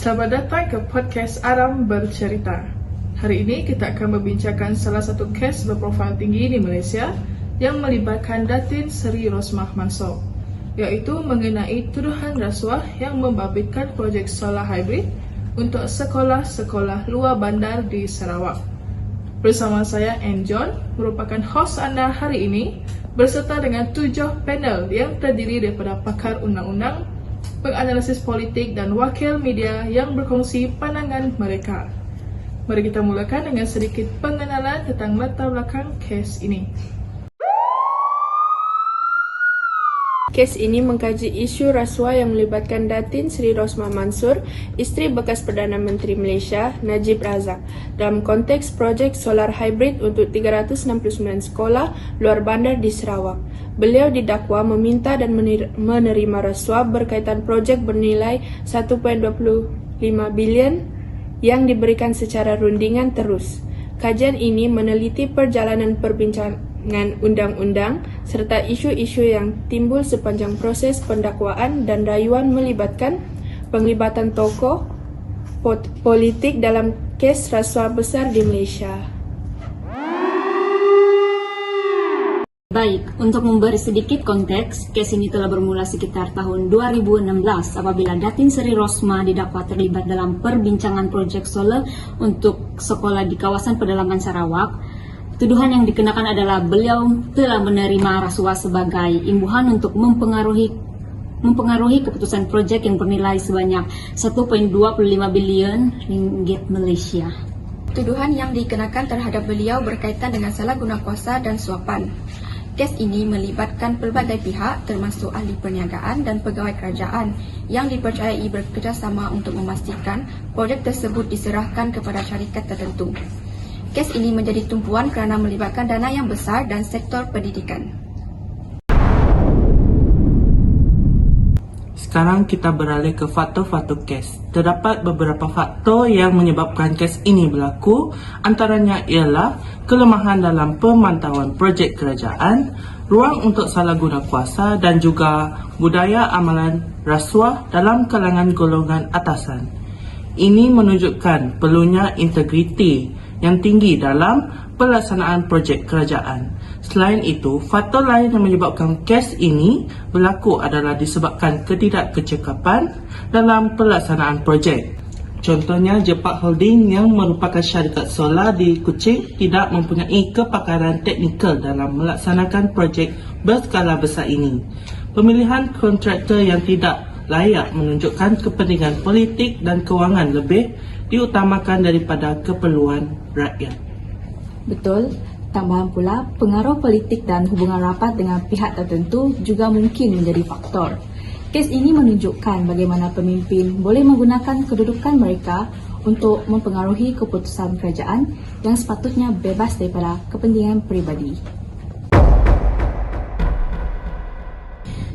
Selamat datang ke podcast Aram Bercerita. Hari ini kita akan membincangkan salah satu kes berprofil tinggi di Malaysia yang melibatkan Datin Seri Rosmah Mansor, iaitu mengenai tuduhan rasuah yang membabitkan projek solar hybrid untuk sekolah-sekolah luar bandar di Sarawak. Bersama saya, Ann John, merupakan hos anda hari ini berserta dengan 7 panel yang terdiri daripada pakar undang-undang, penganalisis politik dan wakil media yang berkongsi pandangan mereka. Mari kita mulakan dengan sedikit pengenalan tentang latar belakang kes ini. Kes ini mengkaji isu rasuah yang melibatkan Datin Seri Rosmah Mansor, isteri bekas Perdana Menteri Malaysia Najib Razak, dalam konteks projek solar hybrid untuk 369 sekolah luar bandar di Sarawak. Beliau didakwa meminta dan menerima rasuah berkaitan projek bernilai 1.25 bilion yang diberikan secara rundingan terus. Kajian ini meneliti perjalanan perbincangan undang-undang serta isu-isu yang timbul sepanjang proses pendakwaan dan rayuan melibatkan penglibatan tokoh politik dalam kes rasuah besar di Malaysia. Baik, untuk memberi sedikit konteks, kes ini telah bermula sekitar tahun 2016 apabila Datin Seri Rosmah didakwa terlibat dalam perbincangan proyek solar untuk sekolah di kawasan pedalaman Sarawak. Tuduhan yang dikenakan adalah beliau telah menerima rasuah sebagai imbuhan untuk mempengaruhi keputusan proyek yang bernilai sebanyak 1.25 bilion ringgit Malaysia. Tuduhan yang dikenakan terhadap beliau berkaitan dengan salah guna kuasa dan suapan. Kes ini melibatkan pelbagai pihak termasuk ahli perniagaan dan pegawai kerajaan yang dipercayai bekerjasama untuk memastikan projek tersebut diserahkan kepada syarikat tertentu. Kes ini menjadi tumpuan kerana melibatkan dana yang besar dan sektor pendidikan. Sekarang kita beralih ke faktor-faktor kes. Terdapat beberapa faktor yang menyebabkan kes ini berlaku, antaranya ialah kelemahan dalam pemantauan projek kerajaan, ruang untuk salah guna kuasa dan juga budaya amalan rasuah dalam kalangan golongan atasan. Ini menunjukkan perlunya integriti yang tinggi dalam pelaksanaan projek kerajaan. Selain itu, faktor lain yang menyebabkan kes ini berlaku adalah disebabkan ketidakkecekapan dalam pelaksanaan projek. Contohnya, Jepak Holding yang merupakan syarikat solar di Kuching tidak mempunyai kepakaran teknikal dalam melaksanakan projek berskala besar ini. Pemilihan kontraktor yang tidak layak menunjukkan kepentingan politik dan kewangan lebih diutamakan daripada keperluan rakyat. Betul. Tambahan pula, pengaruh politik dan hubungan rapat dengan pihak tertentu juga mungkin menjadi faktor. Kes ini menunjukkan bagaimana pemimpin boleh menggunakan kedudukan mereka untuk mempengaruhi keputusan kerajaan yang sepatutnya bebas daripada kepentingan peribadi.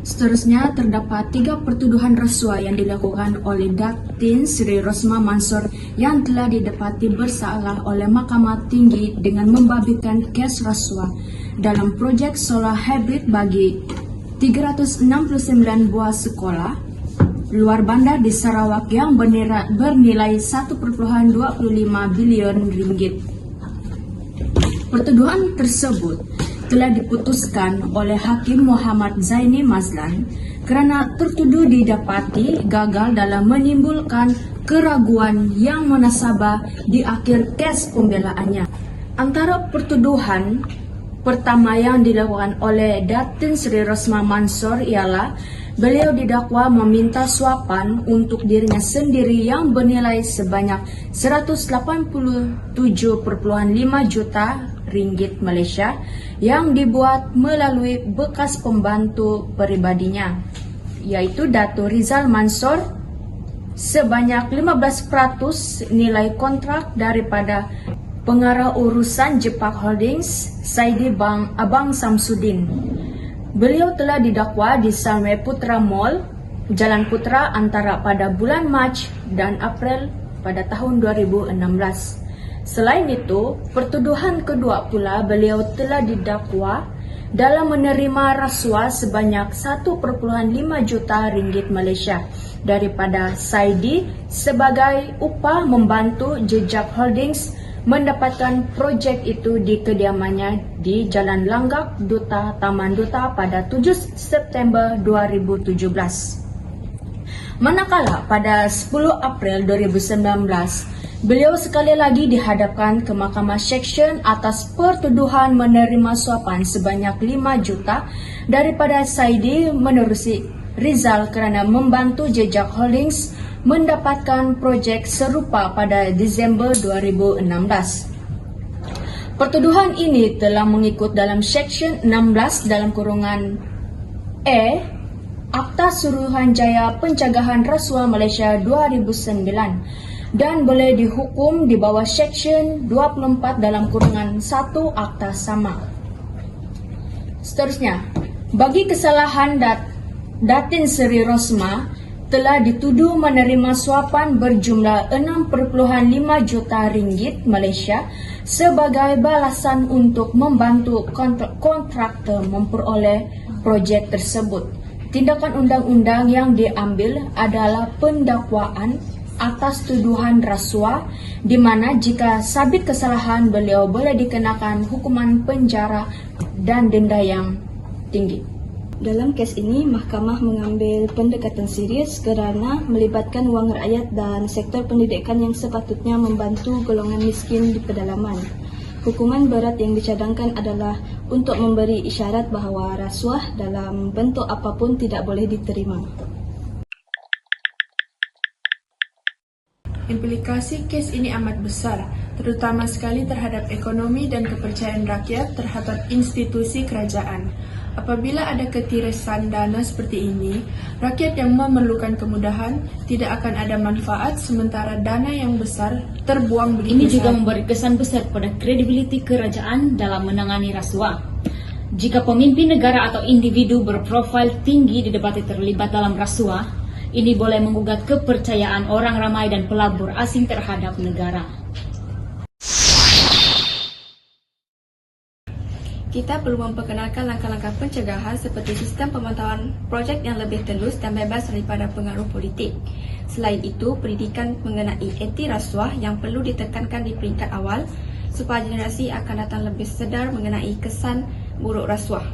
Seterusnya, terdapat 3 pertuduhan rasuah yang dilakukan oleh Datin Seri Rosmah Mansor yang telah didapati bersalah oleh Mahkamah Tinggi dengan membabitkan kes rasuah dalam projek solar hybrid bagi 369 buah sekolah luar bandar di Sarawak yang bernilai 1.25 bilion ringgit. Pertuduhan tersebut telah diputuskan oleh Hakim Muhammad Zaini Mazlan kerana tertuduh didapati gagal dalam menimbulkan keraguan yang munasabah di akhir kes pembelaannya. Antara pertuduhan pertama yang dilakukan oleh Datin Seri Rosmah Mansor ialah beliau didakwa meminta suapan untuk dirinya sendiri yang bernilai sebanyak 187.5 juta ringgit Malaysia yang dibuat melalui bekas pembantu peribadinya, iaitu Dato' Rizal Mansor, sebanyak 15% nilai kontrak daripada pengarah urusan Jepak Holdings, Saidi Abang Samsudin. Beliau telah didakwa di Sunway Putra Mall, Jalan Putra antara pada bulan Mac dan April pada tahun 2016. Selain itu, pertuduhan kedua pula beliau telah didakwa dalam menerima rasuah sebanyak 1.5 juta ringgit Malaysia daripada Saidi sebagai upah membantu Jejak Holdings mendapatkan projek itu di kediamannya di Jalan Langgak, Duta, Taman Duta pada 7 September 2017. Manakala pada 10 April 2019, beliau sekali lagi dihadapkan ke Mahkamah Seksyen atas pertuduhan menerima suapan sebanyak 5 juta daripada Saidi menerusi Rizal kerana membantu Jejak Holdings mendapatkan projek serupa pada Disember 2016. Pertuduhan ini telah mengikut dalam Seksyen 16 dalam kurungan E Akta Suruhanjaya Pencegahan Rasuah Malaysia 2009 dan boleh dihukum di bawah Seksyen 24 dalam kurungan 1 Akta sama. Seterusnya, bagi kesalahan Datin Seri Rosmah telah dituduh menerima suapan berjumlah 6.5 juta ringgit Malaysia sebagai balasan untuk membantu kontraktor memperoleh projek tersebut. Tindakan undang-undang yang diambil adalah pendakwaan atas tuduhan rasuah, di mana jika sabit kesalahan beliau boleh dikenakan hukuman penjara dan denda yang tinggi. Dalam kes ini, mahkamah mengambil pendekatan serius kerana melibatkan wang rakyat dan sektor pendidikan yang sepatutnya membantu golongan miskin di pedalaman. Hukuman berat yang dicadangkan adalah untuk memberi isyarat bahawa rasuah dalam bentuk apapun tidak boleh diterima. Implikasi kes ini amat besar, terutama sekali terhadap ekonomi dan kepercayaan rakyat terhadap institusi kerajaan. Apabila ada ketirisan dana seperti ini, rakyat yang memerlukan kemudahan tidak akan ada manfaat sementara dana yang besar terbuang begitu Ini saja. juga memberi kesan besar pada kredibiliti kerajaan dalam menangani rasuah. Jika pemimpin negara atau individu berprofil tinggi didapati terlibat dalam rasuah, ini boleh menggugat kepercayaan orang ramai dan pelabur asing terhadap negara. Kita perlu memperkenalkan langkah-langkah pencegahan seperti sistem pemantauan projek yang lebih telus dan bebas daripada pengaruh politik. Selain itu, pendidikan mengenai anti rasuah yang perlu ditekankan di peringkat awal supaya generasi akan datang lebih sedar mengenai kesan buruk rasuah.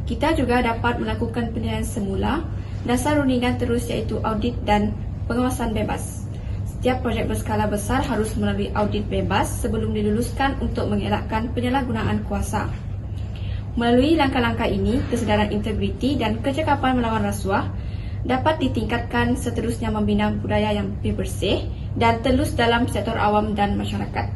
Kita juga dapat melakukan penilaian semula, dasar rundingan terus iaitu audit dan pengawasan bebas. Setiap projek berskala besar harus melalui audit bebas sebelum diluluskan untuk mengelakkan penyalahgunaan kuasa. Melalui langkah-langkah ini, kesedaran integriti dan kecekapan melawan rasuah dapat ditingkatkan, seterusnya membina budaya yang lebih bersih dan telus dalam sektor awam dan masyarakat.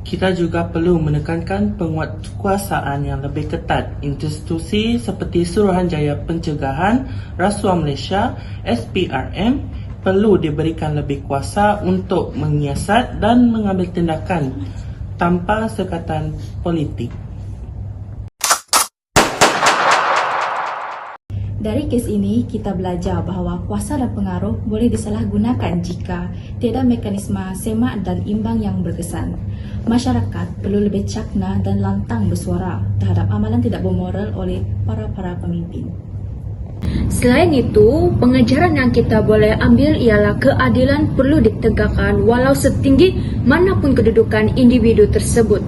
Kita juga perlu menekankan penguatkuasaan yang lebih ketat. Institusi seperti Suruhanjaya Pencegahan Rasuah Malaysia (SPRM) perlu diberikan lebih kuasa untuk menyiasat dan mengambil tindakan tanpa sekatan politik. Dari kes ini, kita belajar bahawa kuasa dan pengaruh boleh disalahgunakan jika tiada mekanisme semak dan imbang yang berkesan. Masyarakat perlu lebih cakna dan lantang bersuara terhadap amalan tidak bermoral oleh para pemimpin. Selain itu, pengajaran yang kita boleh ambil ialah keadilan perlu ditegakkan walau setinggi manapun kedudukan individu tersebut.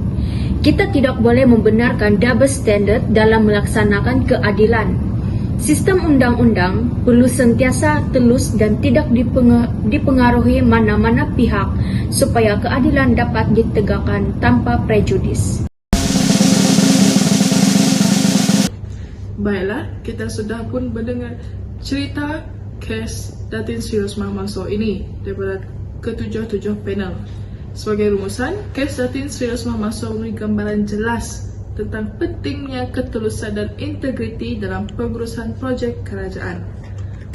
Kita tidak boleh membenarkan double standard dalam melaksanakan keadilan. Sistem undang-undang perlu sentiasa telus dan tidak dipengaruhi mana-mana pihak supaya keadilan dapat ditegakkan tanpa prejudis. Baiklah, kita sudah pun mendengar cerita kes Datin Sri Rosmah Mansor ini daripada ketujuh panel. Sebagai rumusan, kes Datin Sri Rosmah Mansor memberi gambaran jelas tentang pentingnya ketulusan dan integriti dalam pengurusan projek kerajaan.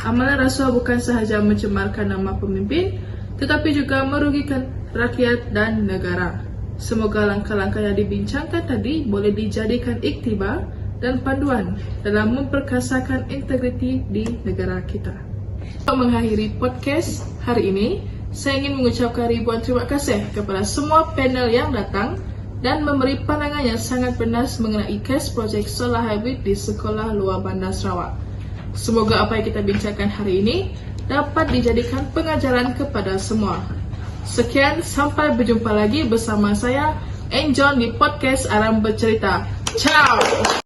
Amalan rasuah bukan sahaja mencemarkan nama pemimpin, tetapi juga merugikan rakyat dan negara. Semoga langkah-langkah yang dibincangkan tadi boleh dijadikan iktibar dan panduan dalam memperkasakan integriti di negara kita. Untuk mengakhiri podcast hari ini, saya ingin mengucapkan ribuan terima kasih kepada semua panel yang datang dan memberi pandangan yang sangat bernas mengenai kes projek solar hybrid di Sekolah Luar Bandar Sarawak. Semoga apa yang kita bincangkan hari ini dapat dijadikan pengajaran kepada semua. Sekian, sampai berjumpa lagi bersama saya, Enjon, di podcast Aram Bercerita. Ciao!